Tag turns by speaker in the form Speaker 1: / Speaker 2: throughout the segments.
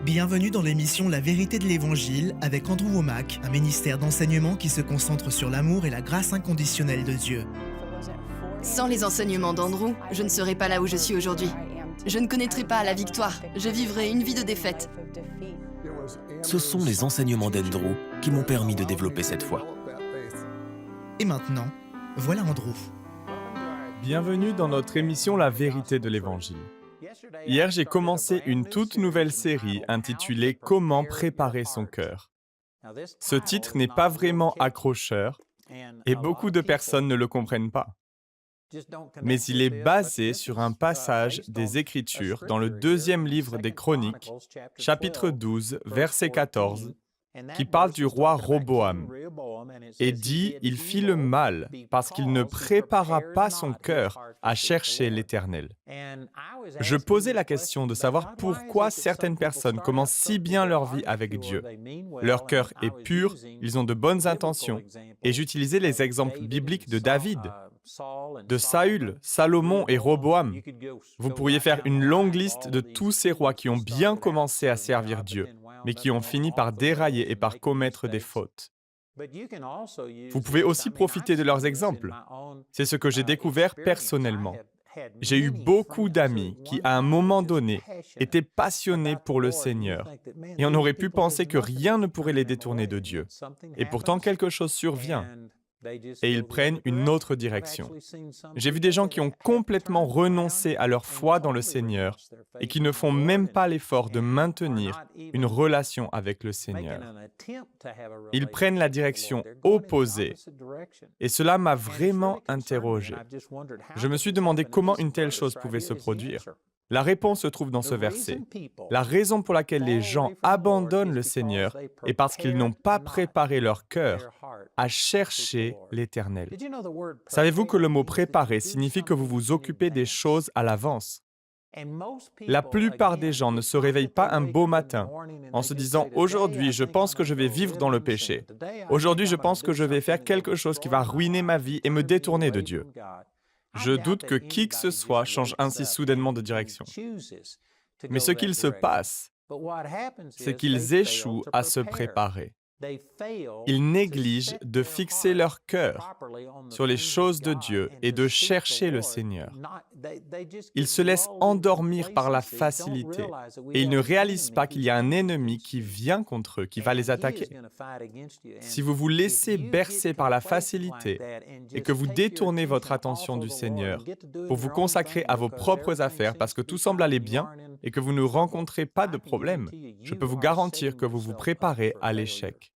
Speaker 1: Bienvenue dans l'émission La vérité de l'Évangile avec Andrew Wommack, un ministère d'enseignement qui se concentre sur l'amour et la grâce inconditionnelle de Dieu.
Speaker 2: Sans les enseignements d'Andrew, je ne serais pas là où je suis aujourd'hui. Je ne connaîtrais pas la victoire, je vivrais une vie de défaite.
Speaker 3: Ce sont les enseignements d'Andrew qui m'ont permis de développer cette foi.
Speaker 1: Et maintenant, voilà Andrew.
Speaker 4: Bienvenue dans notre émission La vérité de l'Évangile. Hier, j'ai commencé une toute nouvelle série intitulée « Comment préparer son cœur ». Ce titre n'est pas vraiment accrocheur et beaucoup de personnes ne le comprennent pas. Mais il est basé sur un passage des Écritures dans le deuxième livre des Chroniques, chapitre 12, verset 14, qui parle du roi Roboam et dit « Il fit le mal parce qu'il ne prépara pas son cœur à chercher l'Éternel ». Je posais la question de savoir pourquoi certaines personnes commencent si bien leur vie avec Dieu. Leur cœur est pur, ils ont de bonnes intentions. Et j'utilisais les exemples bibliques de David, de Saül, Salomon et Roboam. Vous pourriez faire une longue liste de tous ces rois qui ont bien commencé à servir Dieu, mais qui ont fini par dérailler et par commettre des fautes. Vous pouvez aussi profiter de leurs exemples. C'est ce que j'ai découvert personnellement. J'ai eu beaucoup d'amis qui, à un moment donné, étaient passionnés pour le Seigneur. Et on aurait pu penser que rien ne pourrait les détourner de Dieu. Et pourtant, quelque chose survient. Et ils prennent une autre direction. J'ai vu des gens qui ont complètement renoncé à leur foi dans le Seigneur et qui ne font même pas l'effort de maintenir une relation avec le Seigneur. Ils prennent la direction opposée et cela m'a vraiment interrogé. Je me suis demandé comment une telle chose pouvait se produire. La réponse se trouve dans ce verset. La raison pour laquelle les gens abandonnent le Seigneur est parce qu'ils n'ont pas préparé leur cœur à chercher l'Éternel. Savez-vous que le mot « préparer » signifie que vous vous occupez des choses à l'avance? La plupart des gens ne se réveillent pas un beau matin en se disant « Aujourd'hui, je pense que je vais vivre dans le péché. Aujourd'hui, je pense que je vais faire quelque chose qui va ruiner ma vie et me détourner de Dieu. » Je doute que qui que ce soit change ainsi soudainement de direction. Mais ce qu'il se passe, c'est qu'ils échouent à se préparer. Ils négligent de fixer leur cœur sur les choses de Dieu et de chercher le Seigneur. Ils se laissent endormir par la facilité et ils ne réalisent pas qu'il y a un ennemi qui vient contre eux, qui va les attaquer. Si vous vous laissez bercer par la facilité et que vous détournez votre attention du Seigneur pour vous consacrer à vos propres affaires parce que tout semble aller bien et que vous ne rencontrez pas de problème, je peux vous garantir que vous vous préparez à l'échec.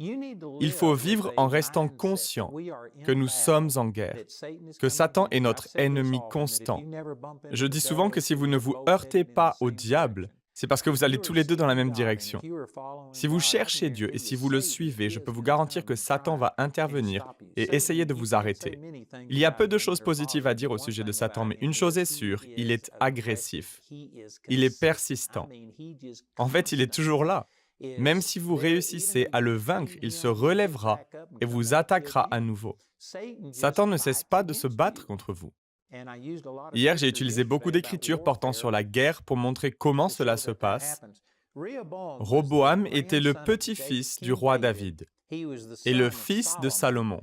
Speaker 4: Il faut vivre en restant conscient que nous sommes en guerre, que Satan est notre ennemi constant. Je dis souvent que si vous ne vous heurtez pas au diable, c'est parce que vous allez tous les deux dans la même direction. Si vous cherchez Dieu et si vous le suivez, je peux vous garantir que Satan va intervenir et essayer de vous arrêter. Il y a peu de choses positives à dire au sujet de Satan, mais une chose est sûre, il est agressif. Il est persistant. En fait, il est toujours là. Même si vous réussissez à le vaincre, il se relèvera et vous attaquera à nouveau. Satan ne cesse pas de se battre contre vous. Hier, j'ai utilisé beaucoup d'écritures portant sur la guerre pour montrer comment cela se passe. Roboam était le petit-fils du roi David et le fils de Salomon.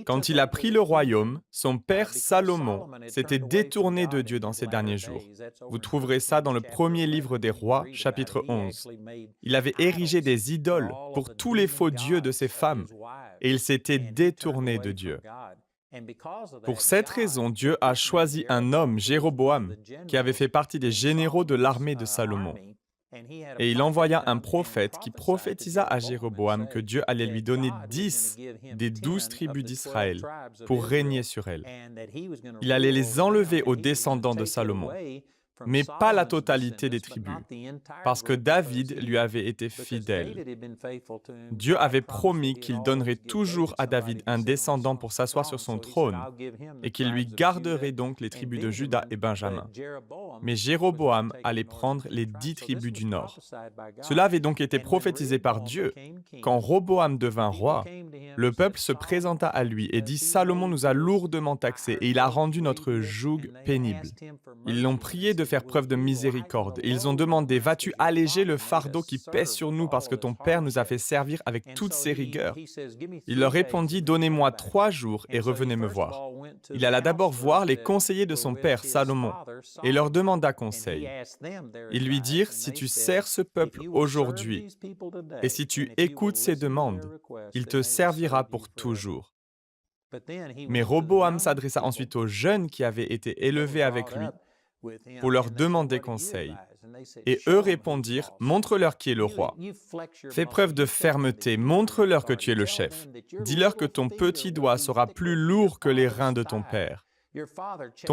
Speaker 4: Quand il a pris le royaume, son père Salomon s'était détourné de Dieu dans ses derniers jours. Vous trouverez ça dans le premier livre des rois, chapitre 11. Il avait érigé des idoles pour tous les faux dieux de ses femmes et il s'était détourné de Dieu. Pour cette raison, Dieu a choisi un homme, Jéroboam, qui avait fait partie des généraux de l'armée de Salomon. Et il envoya un prophète qui prophétisa à Jéroboam que Dieu allait lui donner 10 des 12 tribus d'Israël pour régner sur elles. Il allait les enlever aux descendants de Salomon, mais pas la totalité des tribus, parce que David lui avait été fidèle. Dieu avait promis qu'il donnerait toujours à David un descendant pour s'asseoir sur son trône et qu'il lui garderait donc les tribus de Juda et Benjamin. Mais Jéroboam allait prendre les 10 tribus du nord. Cela avait donc été prophétisé par Dieu. Quand Roboam devint roi, le peuple se présenta à lui et dit « Salomon nous a lourdement taxés et il a rendu notre joug pénible. » Ils l'ont prié de faire preuve de miséricorde. Ils ont demandé, « Vas-tu alléger le fardeau qui pèse sur nous parce que ton père nous a fait servir avec toutes ses rigueurs ?» Il leur répondit, « Donnez-moi 3 jours et revenez me voir. » Il alla d'abord voir les conseillers de son père, Salomon, et leur demanda conseil. Ils lui dirent, « Si tu sers ce peuple aujourd'hui, et si tu écoutes ses demandes, il te servira pour toujours. » Mais Roboam s'adressa ensuite aux jeunes qui avaient été élevés avec lui pour leur demander conseil. Et eux répondirent, « Montre-leur qui est le roi. Fais preuve de fermeté, montre-leur que tu es le chef. Dis-leur que ton petit doigt sera plus lourd que les reins de ton père.